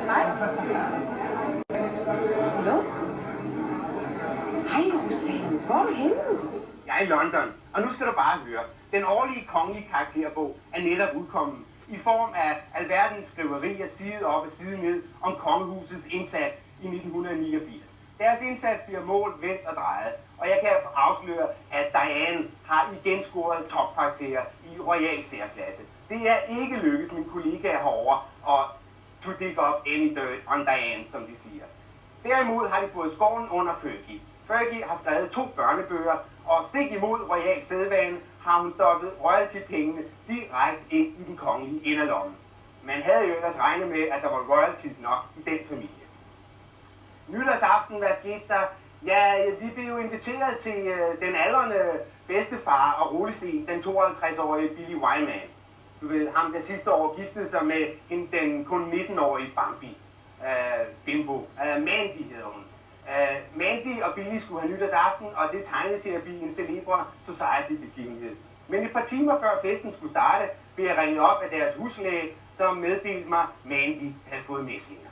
til mig. Hallo? Hej, Rosanne. Hvor er du henne? Jeg er i London, og nu skal du bare høre. Den årlige kongelige karakterbog er netop udkommet i form af alverdens skriverier side op og side ned om kongehusets indsats i 1989. Deres indsats bliver målt, vendt og drejet, og jeg kan afsløre, at Diane har igen scoret topkarakterer i royal særklasse. Det er ikke lykkedes mine kollegaer herovre at to dig up any dirt on Diane, som de siger. Derimod har de fået skoven under Fergie. Fergie har skrevet 2 børnebøger, og stik imod royal sædvane har hun stoppet royalty-pengene direkte ind i den kongelige inderlomme. Man havde jo ellers regnet med, at der var royalties nok i den familie. Nytårsaften, hvad skete der? Ja, vi blev jo inviteret til den aldrende bedstefar og rullestil, den 52-årige Billy Wyman. Du ved, ham der sidste år giftede sig med den kun 19-årige Bambi. Bimbo. Mandy hedder hun. Mandy og Billy skulle have nytårsaften, og det tegnede til at blive en celebre society-begivenhed. Men et par timer før festen skulle starte, blev jeg ringet op af deres huslæge, som meddelte mig, at Mandy havde fået mæslinger.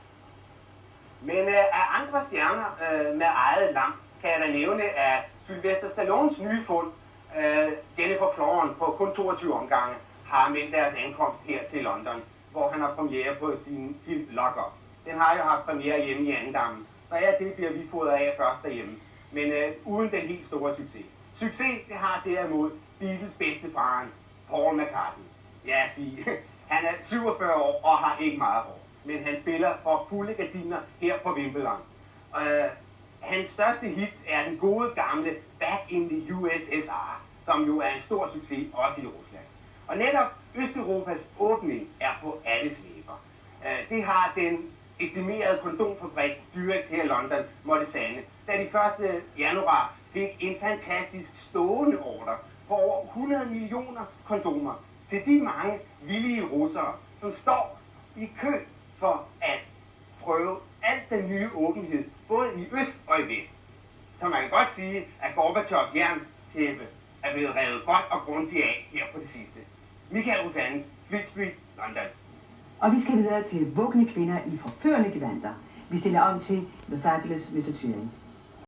Men af andre stjerner med eget lam, kan jeg da nævne, at Sylvester Stallones nye fund, Jennifer Floren på kun 22 omgange, har meldt deres ankomst her til London, hvor han har premiere på sin film Lock Up. Den har jo haft premiere hjemme i Andammen, så det bliver vi fået af først derhjemme, men uden den helt store succes. Succes, det har derimod Beatles bedstefaren, Paul McCartney. Ja, han er 47 år og har ikke meget hår, men han spiller for fulde gardiner her på Wimbledon. Hans største hit er den gode gamle Back in the USSR, som jo er en stor succes også i Rusland. Og netop Østeuropas åbning er på alles læber. Det har den estimerede kondomfabrik Durex her i London måtte sande, da de 1. januar fik en fantastisk stående ordre på over 100 millioner kondomer til de mange villige russere, som står i kø for at prøve alt den nye åbenhed, både i øst og i vest. Så man kan godt sige, at Gorbachev jerntæppe er blevet revet godt og grundigt af her på det sidste. Michael Rosanne, Fleet Street, London. Og vi skal videre til vugne kvinder i forførende gevanter. Vi stiller om til The Fabulous Mr. Turing.